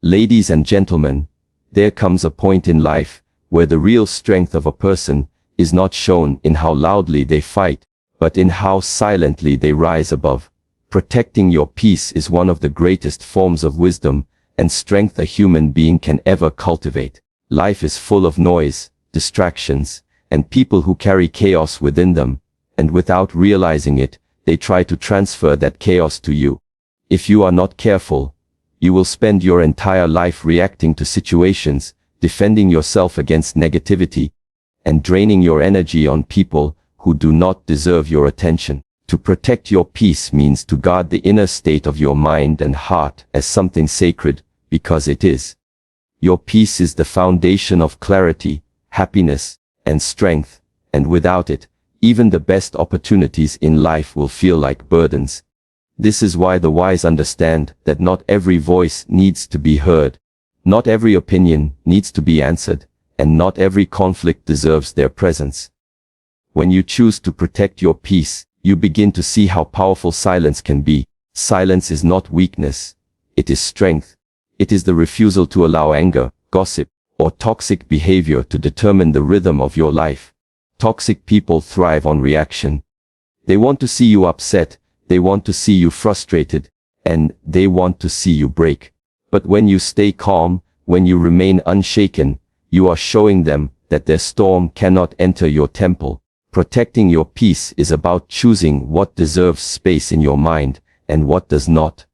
Ladies and gentlemen, there comes a point in life where the real strength of a person is not shown in how loudly they fight, but in how silently they rise above. Protecting your peace is one of the greatest forms of wisdom and strength a human being can ever cultivate. Life is full of noise, distractions, and people who carry chaos within them, and without realizing it, they try to transfer that chaos to you. If you are not careful, you will spend your entire life reacting to situations, defending yourself against negativity, and draining your energy on people who do not deserve your attention. To protect your peace means to guard the inner state of your mind and heart as something sacred, because it is. Your peace is the foundation of clarity, happiness, and strength, and without it, even the best opportunities in life will feel like burdens. This is why the wise understand that not every voice needs to be heard, not every opinion needs to be answered, and not every conflict deserves their presence. When you choose to protect your peace, you begin to see how powerful silence can be. Silence is not weakness, it is strength. It is the refusal to allow anger, gossip, or toxic behavior to determine the rhythm of your life. Toxic people thrive on reaction. They want to see you upset, they want to see you frustrated, and they want to see you break. But when you stay calm, when you remain unshaken, you are showing them that their storm cannot enter your temple. Protecting your peace is about choosing what deserves space in your mind, and what does not.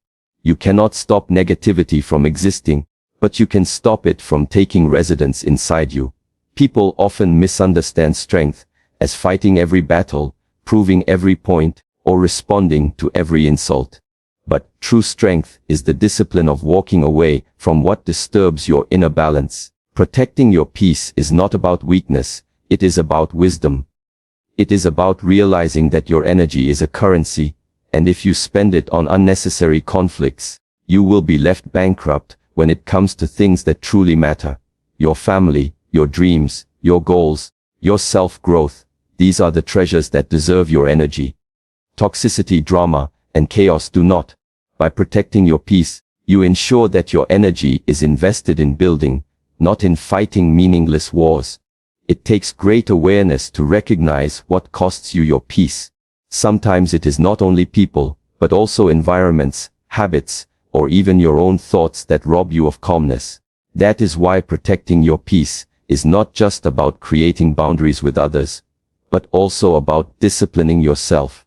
You cannot stop negativity from existing, but you can stop it from taking residence inside you. People often misunderstand strength as fighting every battle, proving every point, or responding to every insult. But true strength is the discipline of walking away from what disturbs your inner balance. Protecting your peace is not about weakness, it is about wisdom. It is about realizing that your energy is a currency, and if you spend it on unnecessary conflicts, you will be left bankrupt when it comes to things that truly matter. Your family, your dreams, your goals, your self-growth, these are the treasures that deserve your energy. Toxicity, drama, and chaos do not. By protecting your peace, you ensure that your energy is invested in building, not in fighting meaningless wars. It takes great awareness to recognize what costs you your peace. Sometimes it is not only people, but also environments, habits, or even your own thoughts that rob you of calmness. That is why protecting your peace is not just about creating boundaries with others, but also about disciplining yourself.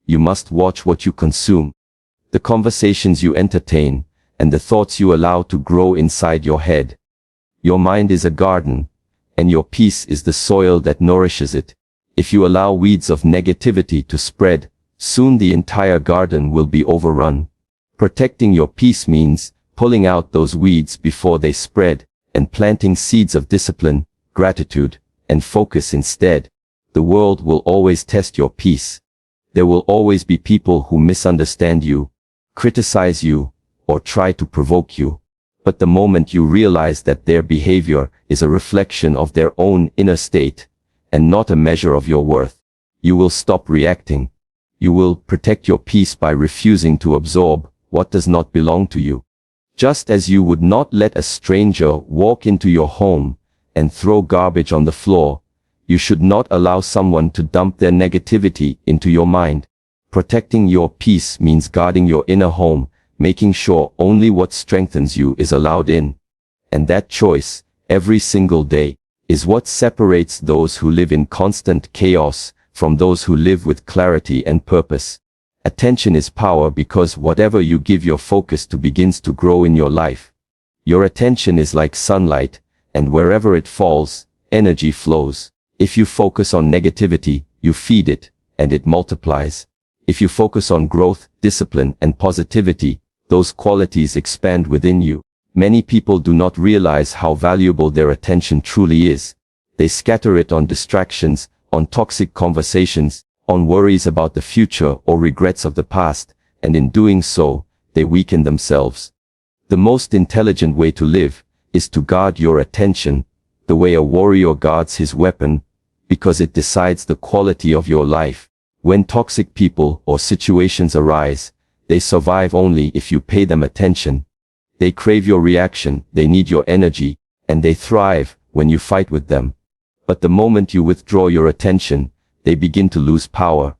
You must watch what you consume, the conversations you entertain, and the thoughts you allow to grow inside your head. Your mind is a garden, and your peace is the soil that nourishes it. If you allow weeds of negativity to spread, soon the entire garden will be overrun. Protecting your peace means pulling out those weeds before they spread, and planting seeds of discipline, gratitude, and focus instead. The world will always test your peace. There will always be people who misunderstand you, criticize you, or try to provoke you. But the moment you realize that their behavior is a reflection of their own inner state, and not a measure of your worth, you will stop reacting. You will protect your peace by refusing to absorb what does not belong to you. Just as you would not let a stranger walk into your home and throw garbage on the floor, you should not allow someone to dump their negativity into your mind. Protecting your peace means guarding your inner home, making sure only what strengthens you is allowed in. And that choice, every single day, is what separates those who live in constant chaos from those who live with clarity and purpose. Attention is power because whatever you give your focus to begins to grow in your life. Your attention is like sunlight, and wherever it falls, energy flows. If you focus on negativity, you feed it, and it multiplies. If you focus on growth, discipline, and positivity, those qualities expand within you. Many people do not realize how valuable their attention truly is. They scatter it on distractions, on toxic conversations, on worries about the future or regrets of the past, and in doing so, they weaken themselves. The most intelligent way to live is to guard your attention, the way a warrior guards his weapon, because it decides the quality of your life. When toxic people or situations arise, they survive only if you pay them attention. They crave your reaction, they need your energy, and they thrive when you fight with them. But the moment you withdraw your attention, they begin to lose power.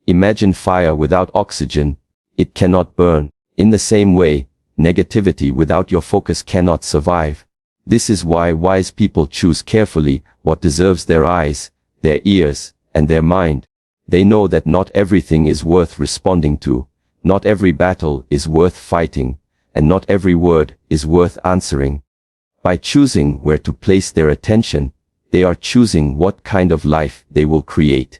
Imagine fire without oxygen. It cannot burn. In the same way, negativity without your focus cannot survive. This is why wise people choose carefully what deserves their eyes, their ears, and their mind. They know that not everything is worth responding to, not every battle is worth fighting, and not every word is worth answering. By choosing where to place their attention, they are choosing what kind of life they will create.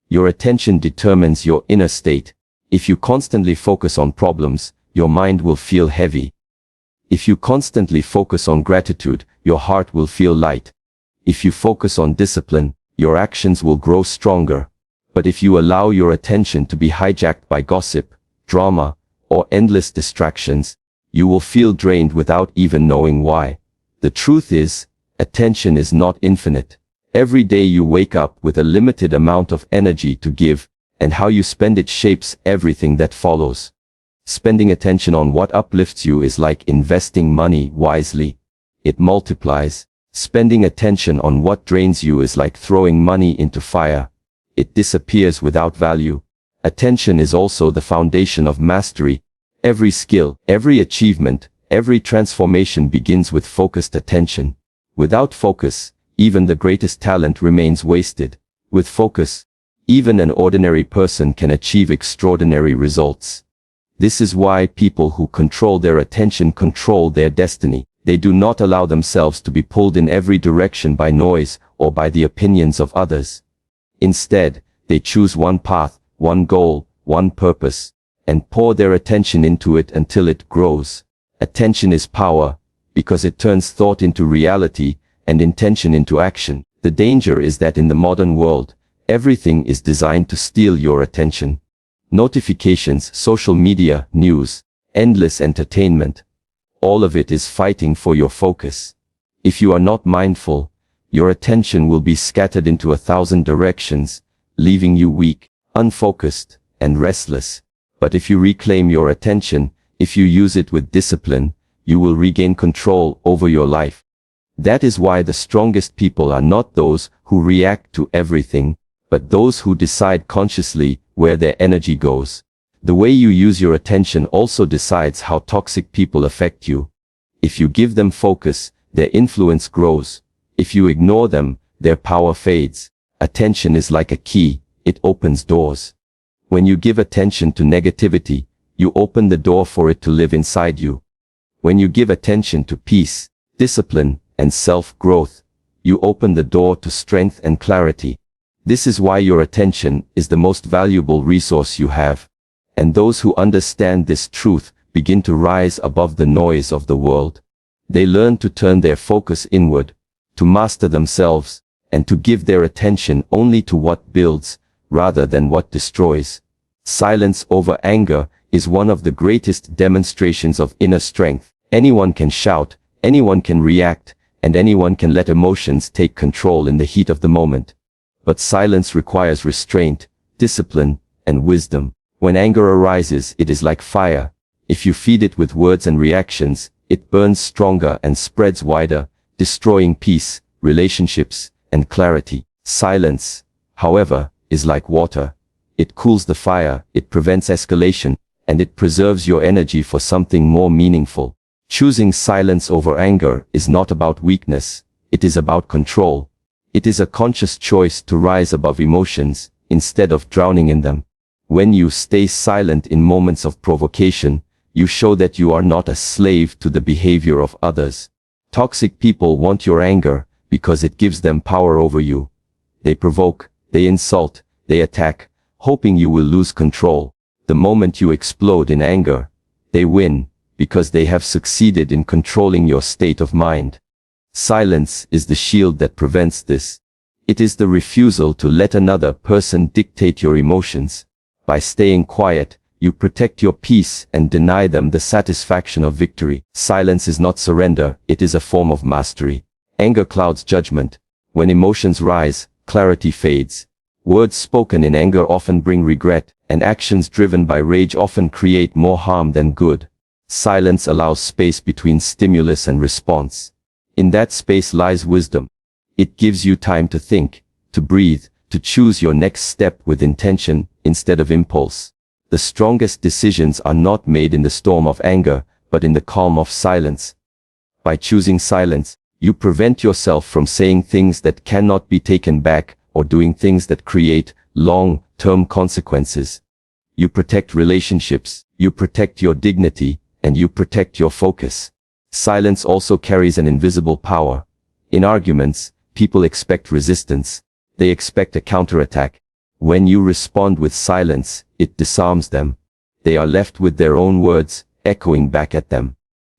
Your attention determines your inner state. If you constantly focus on problems, your mind will feel heavy. If you constantly focus on gratitude, your heart will feel light. If you focus on discipline, your actions will grow stronger. But if you allow your attention to be hijacked by gossip, drama, or endless distractions, you will feel drained without even knowing why. The truth is, attention is not infinite. Every day you wake up with a limited amount of energy to give, and how you spend it shapes everything that follows. Spending attention on what uplifts you is like investing money wisely. It multiplies. Spending attention on what drains you is like throwing money into fire. It disappears without value. Attention is also the foundation of mastery. Every skill, every achievement, every transformation begins with focused attention. Without focus, even the greatest talent remains wasted. With focus, even an ordinary person can achieve extraordinary results. This is why people who control their attention control their destiny. They do not allow themselves to be pulled in every direction by noise or by the opinions of others. Instead, they choose one path, one goal, one purpose, and pour their attention into it until it grows. Attention is power, because it turns thought into reality, and intention into action. The danger is that in the modern world, everything is designed to steal your attention. Notifications, social media, news, endless entertainment. All of it is fighting for your focus. If you are not mindful, your attention will be scattered into 1,000 directions, leaving you weak, unfocused, and restless. But if you reclaim your attention, if you use it with discipline, you will regain control over your life. That is why the strongest people are not those who react to everything, but those who decide consciously where their energy goes. The way you use your attention also decides how toxic people affect you. If you give them focus, their influence grows. If you ignore them, their power fades. Attention is like a key, it opens doors. When you give attention to negativity, you open the door for it to live inside you. When you give attention to peace, discipline, and self-growth, you open the door to strength and clarity. This is why your attention is the most valuable resource you have. And those who understand this truth begin to rise above the noise of the world. They learn to turn their focus inward, to master themselves, and to give their attention only to what builds, rather than what destroys. Silence over anger is one of the greatest demonstrations of inner strength. Anyone can shout, anyone can react, and anyone can let emotions take control in the heat of the moment. But silence requires restraint, discipline, and wisdom. When anger arises, it is like fire. If you feed it with words and reactions, it burns stronger and spreads wider, destroying peace, relationships, and clarity. Silence, however, is like water. It cools the fire, it prevents escalation, and it preserves your energy for something more meaningful. Choosing silence over anger is not about weakness, it is about control. It is a conscious choice to rise above emotions, instead of drowning in them. When you stay silent in moments of provocation, you show that you are not a slave to the behavior of others. Toxic people want your anger, because it gives them power over you. They provoke, they insult, they attack, hoping you will lose control. The moment you explode in anger, they win, because they have succeeded in controlling your state of mind. Silence is the shield that prevents this. It is the refusal to let another person dictate your emotions. By staying quiet, you protect your peace and deny them the satisfaction of victory. Silence is not surrender, it is a form of mastery. Anger clouds judgment. When emotions rise, clarity fades. Words spoken in anger often bring regret, and actions driven by rage often create more harm than good. Silence allows space between stimulus and response. In that space lies wisdom. It gives you time to think, to breathe, to choose your next step with intention instead of impulse. The strongest decisions are not made in the storm of anger, but in the calm of silence. By choosing silence, you prevent yourself from saying things that cannot be taken back or doing things that create long-term consequences. You protect relationships, you protect your dignity, and you protect your focus. Silence also carries an invisible power. In arguments, people expect resistance. They expect a counterattack. When you respond with silence, it disarms them. They are left with their own words, echoing back at them.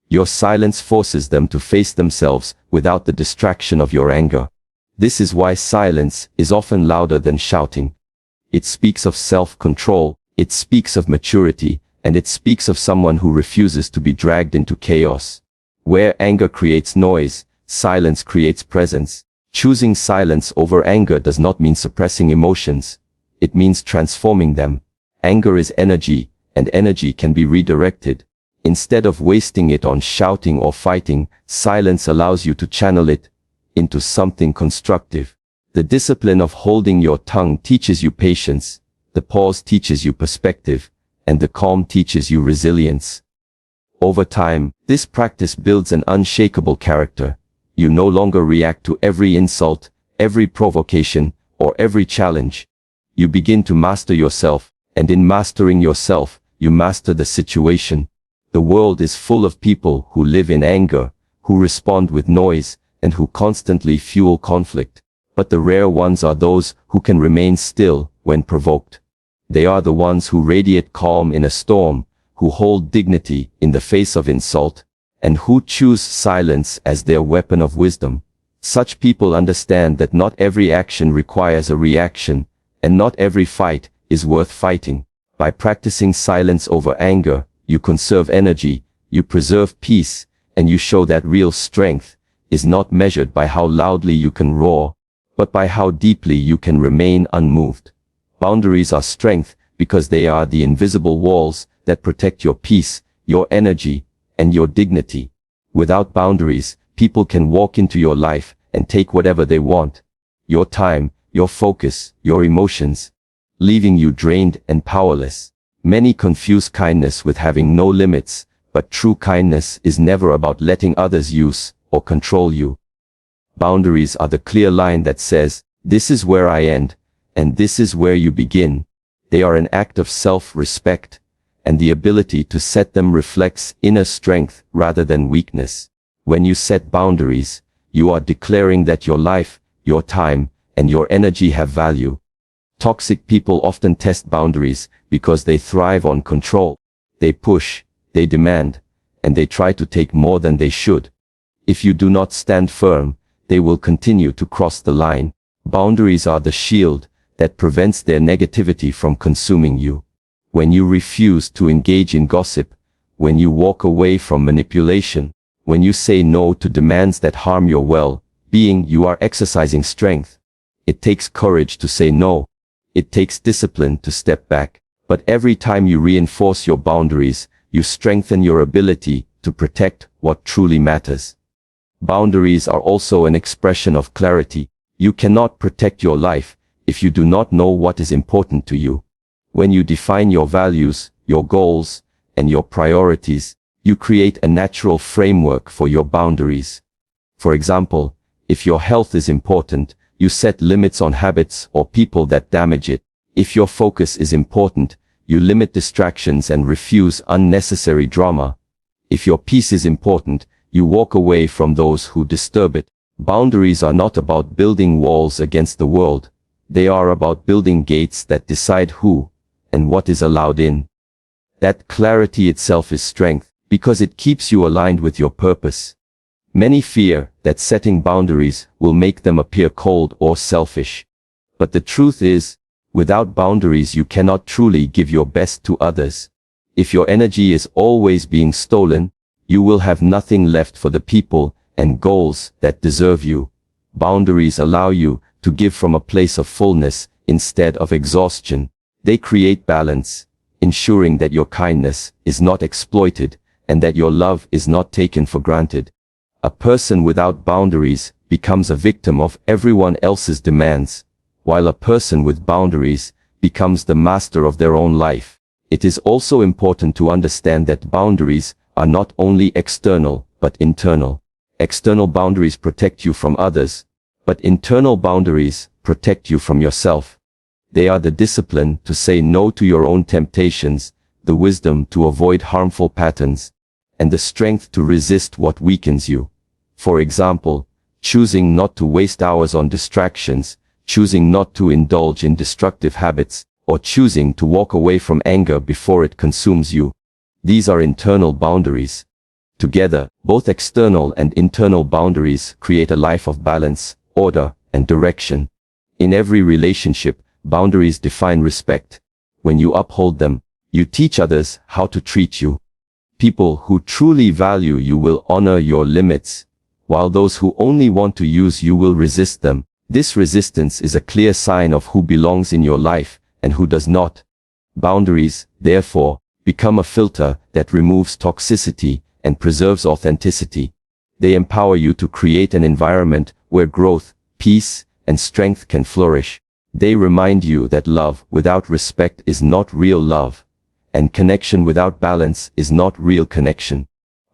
Your silence forces them to face themselves without the distraction of your anger. This is why silence is often louder than shouting. It speaks of self-control, it speaks of maturity, and it speaks of someone who refuses to be dragged into chaos. Where anger creates noise, silence creates presence. Choosing silence over anger does not mean suppressing emotions. It means transforming them. Anger is energy, and energy can be redirected. Instead of wasting it on shouting or fighting, silence allows you to channel it into something constructive. The discipline of holding your tongue teaches you patience, the pause teaches you perspective, and the calm teaches you resilience. Over time, this practice builds an unshakable character. You no longer react to every insult, every provocation, or every challenge. You begin to master yourself, and in mastering yourself, you master the situation. The world is full of people who live in anger, who respond with noise, and who constantly fuel conflict. But the rare ones are those who can remain still when provoked. They are the ones who radiate calm in a storm, who hold dignity in the face of insult, and who choose silence as their weapon of wisdom. Such people understand that not every action requires a reaction, and not every fight is worth fighting. By practicing silence over anger, you conserve energy, you preserve peace, and you show that real strength is not measured by how loudly you can roar, but by how deeply you can remain unmoved. Boundaries are strength because they are the invisible walls that protect your peace, your energy, and your dignity. Without boundaries, people can walk into your life and take whatever they want. Your time, your focus, your emotions, leaving you drained and powerless. Many confuse kindness with having no limits, but true kindness is never about letting others use or control you. Boundaries are the clear line that says, this is where I end, and this is where you begin. They are an act of self-respect, and the ability to set them reflects inner strength rather than weakness. When you set boundaries, you are declaring that your life, your time, and your energy have value. Toxic people often test boundaries because they thrive on control. They push, they demand, and they try to take more than they should. If you do not stand firm, they will continue to cross the line. Boundaries are the shield that prevents their negativity from consuming you. When you refuse to engage in gossip, when you walk away from manipulation, when you say no to demands that harm your well-being, you are exercising strength. It takes courage to say no. It takes discipline to step back. But every time you reinforce your boundaries, you strengthen your ability to protect what truly matters. Boundaries are also an expression of clarity. You cannot protect your life if you do not know what is important to you. When you define your values, your goals, and your priorities, you create a natural framework for your boundaries. For example, if your health is important, you set limits on habits or people that damage it. If your focus is important, you limit distractions and refuse unnecessary drama. If your peace is important, you walk away from those who disturb it. Boundaries are not about building walls against the world. They are about building gates that decide who and what is allowed in. That clarity itself is strength, because it keeps you aligned with your purpose. Many fear that setting boundaries will make them appear cold or selfish. But the truth is, without boundaries you cannot truly give your best to others. If your energy is always being stolen, you will have nothing left for the people and goals that deserve you. Boundaries allow you to give from a place of fullness instead of exhaustion. They create balance, ensuring that your kindness is not exploited and that your love is not taken for granted. A person without boundaries becomes a victim of everyone else's demands, while a person with boundaries becomes the master of their own life. It is also important to understand that boundaries are not only external, but internal. External boundaries protect you from others, but internal boundaries protect you from yourself. They are the discipline to say no to your own temptations, the wisdom to avoid harmful patterns, and the strength to resist what weakens you. For example, choosing not to waste hours on distractions, choosing not to indulge in destructive habits, or choosing to walk away from anger before it consumes you. These are internal boundaries. Together, both external and internal boundaries create a life of balance, order, and direction. In every relationship, boundaries define respect. When you uphold them, you teach others how to treat you. People who truly value you will honor your limits, while those who only want to use you will resist them. This resistance is a clear sign of who belongs in your life and who does not. Boundaries, therefore, become a filter that removes toxicity and preserves authenticity. They empower you to create an environment where growth, peace, and strength can flourish. They remind you that love without respect is not real love, and connection without balance is not real connection.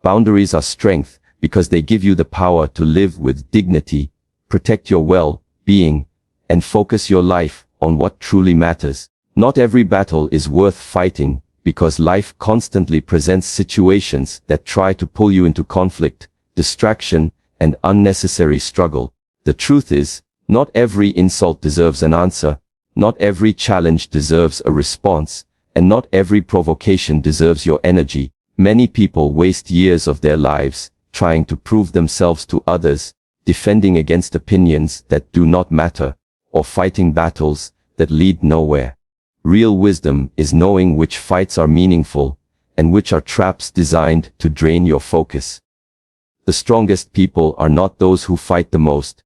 Boundaries are strength because they give you the power to live with dignity, protect your well-being, and focus your life on what truly matters. Not every battle is worth fighting, because life constantly presents situations that try to pull you into conflict, distraction, and unnecessary struggle. The truth is, not every insult deserves an answer, not every challenge deserves a response, and not every provocation deserves your energy. Many people waste years of their lives trying to prove themselves to others, defending against opinions that do not matter, or fighting battles that lead nowhere. Real wisdom is knowing which fights are meaningful, and which are traps designed to drain your focus. The strongest people are not those who fight the most,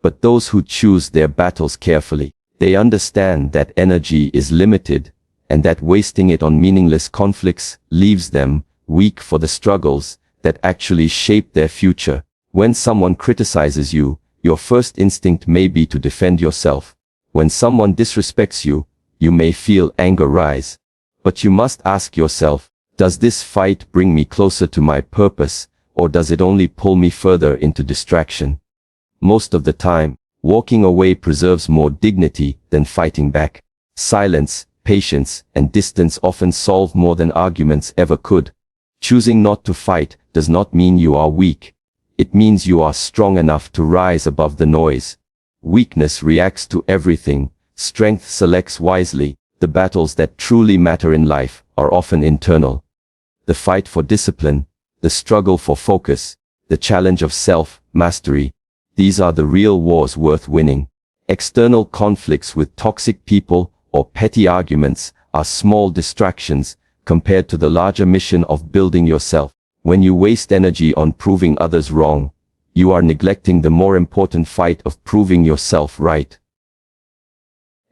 but those who choose their battles carefully. They understand that energy is limited, and that wasting it on meaningless conflicts leaves them weak for the struggles that actually shape their future. When someone criticizes you, your first instinct may be to defend yourself. When someone disrespects you, you may feel anger rise. But you must ask yourself, does this fight bring me closer to my purpose, or does it only pull me further into distraction? Most of the time, walking away preserves more dignity than fighting back. Silence, patience, and distance often solve more than arguments ever could. Choosing not to fight does not mean you are weak. It means you are strong enough to rise above the noise. Weakness reacts to everything. Strength selects wisely. The battles that truly matter in life are often internal. The fight for discipline, the struggle for focus, the challenge of self-mastery. These are the real wars worth winning. External conflicts with toxic people or petty arguments are small distractions compared to the larger mission of building yourself. When you waste energy on proving others wrong, you are neglecting the more important fight of proving yourself right.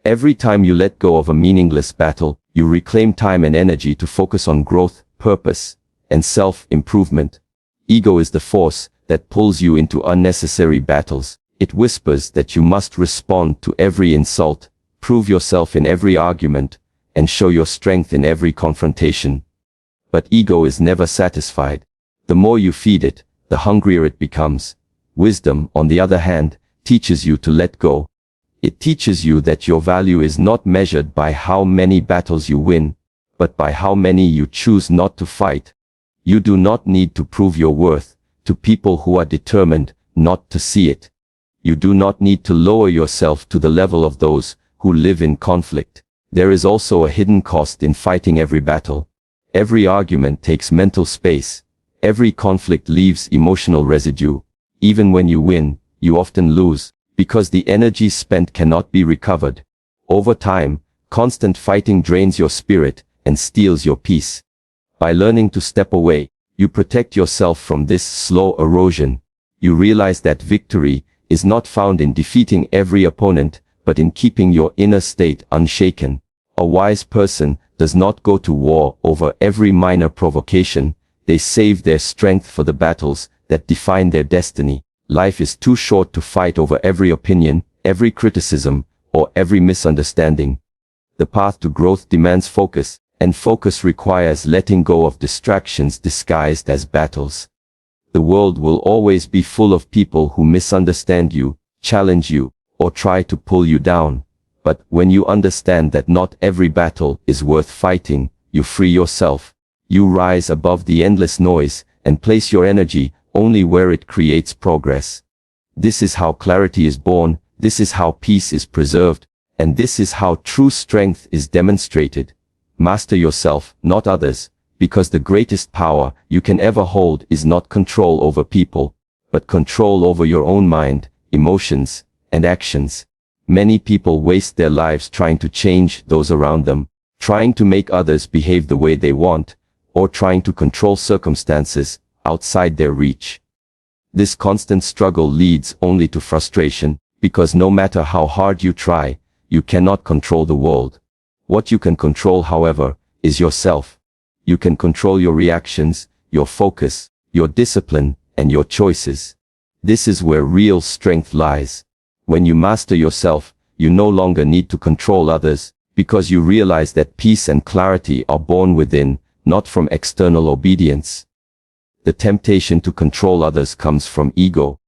Every time you let go of a meaningless battle, you reclaim time and energy to focus on growth, purpose, and self-improvement. Ego is the force that pulls you into unnecessary battles. It whispers that you must respond to every insult, prove yourself in every argument, and show your strength in every confrontation. But ego is never satisfied. The more you feed it, the hungrier it becomes. Wisdom, on the other hand, teaches you to let go. It teaches you that your value is not measured by how many battles you win, but by how many you choose not to fight. You do not need to prove your worth to people who are determined not to see it. You do not need to lower yourself to the level of those who live in conflict. There is also a hidden cost in fighting every battle. Every argument takes mental space. Every conflict leaves emotional residue. Even when you win, you often lose, because the energy spent cannot be recovered. Over time, constant fighting drains your spirit and steals your peace. By learning to step away, you protect yourself from this slow erosion. You realize that victory is not found in defeating every opponent, but in keeping your inner state unshaken. A wise person does not go to war over every minor provocation. They save their strength for the battles that define their destiny. Life is too short to fight over every opinion, every criticism, or every misunderstanding. The path to growth demands focus, and focus requires letting go of distractions disguised as battles. The world will always be full of people who misunderstand you, challenge you, or try to pull you down. But when you understand that not every battle is worth fighting, you free yourself. You rise above the endless noise and place your energy only where it creates progress. This is how clarity is born, this is how peace is preserved, and this is how true strength is demonstrated. Master yourself, not others, because the greatest power you can ever hold is not control over people, but control over your own mind, emotions, and actions. Many people waste their lives trying to change those around them, trying to make others behave the way they want, or trying to control circumstances outside their reach. This constant struggle leads only to frustration, because no matter how hard you try, you cannot control the world. What you can control, however, is yourself. You can control your reactions, your focus, your discipline, and your choices. This is where real strength lies. When you master yourself, you no longer need to control others, because you realize that peace and clarity are born within, not from external obedience. The temptation to control others comes from ego.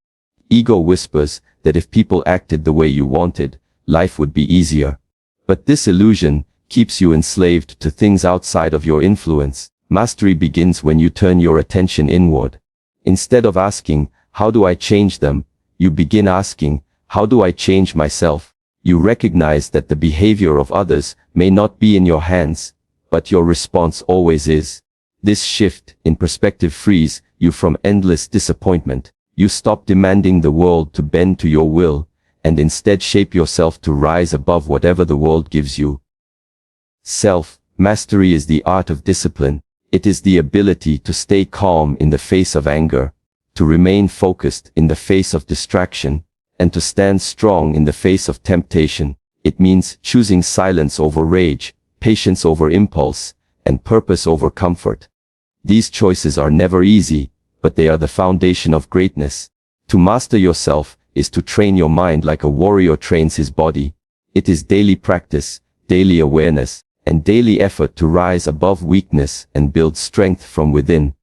Ego whispers that if people acted the way you wanted, life would be easier. But this illusion keeps you enslaved to things outside of your influence. Mastery begins when you turn your attention inward. Instead of asking, how do I change them? You begin asking, how do I change myself? You recognize that the behavior of others may not be in your hands, but your response always is. This shift in perspective frees you from endless disappointment. You stop demanding the world to bend to your will, and instead shape yourself to rise above whatever the world gives you. Self-mastery is the art of discipline. It is the ability to stay calm in the face of anger, to remain focused in the face of distraction, and to stand strong in the face of temptation. It means choosing silence over rage, patience over impulse, and purpose over comfort. These choices are never easy, but they are the foundation of greatness. To master yourself is to train your mind like a warrior trains his body. It is daily practice, daily awareness, and daily effort to rise above weakness and build strength from within.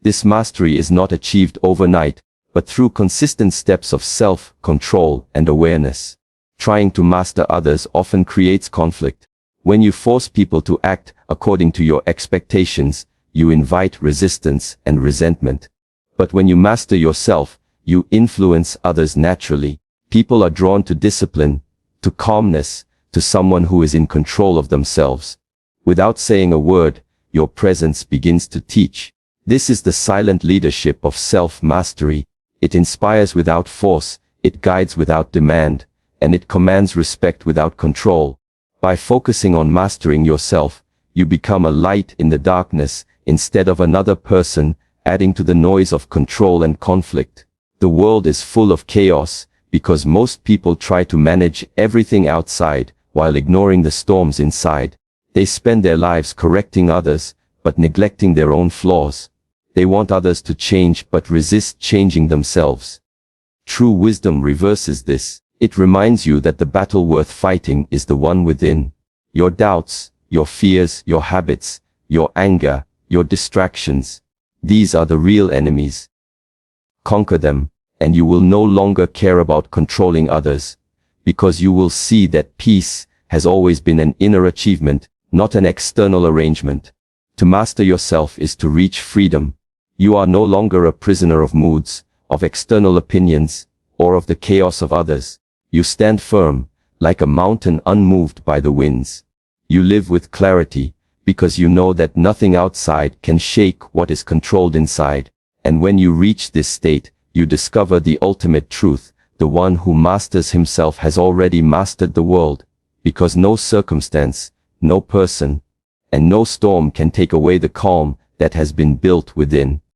This mastery is not achieved overnight, but through consistent steps of self-control and awareness. Trying to master others often creates conflict. When you force people to act according to your expectations, you invite resistance and resentment. But when you master yourself, you influence others naturally. People are drawn to discipline, to calmness, to someone who is in control of themselves. Without saying a word, your presence begins to teach. This is the silent leadership of self-mastery. It inspires without force, it guides without demand, and it commands respect without control. By focusing on mastering yourself, you become a light in the darkness, instead of another person, adding to the noise of control and conflict. The world is full of chaos, because most people try to manage everything outside, while ignoring the storms inside. They spend their lives correcting others, but neglecting their own flaws. They want others to change but resist changing themselves. True wisdom reverses this. It reminds you that the battle worth fighting is the one within. Your doubts, your fears, your habits, your anger, your distractions. These are the real enemies. Conquer them, and you will no longer care about controlling others, because you will see that peace has always been an inner achievement, not an external arrangement. To master yourself is to reach freedom. You are no longer a prisoner of moods, of external opinions, or of the chaos of others. You stand firm, like a mountain unmoved by the winds. You live with clarity, because you know that nothing outside can shake what is controlled inside. And when you reach this state, you discover the ultimate truth. The one who masters himself has already mastered the world, because no circumstance, no person, and no storm can take away the calm that has been built within.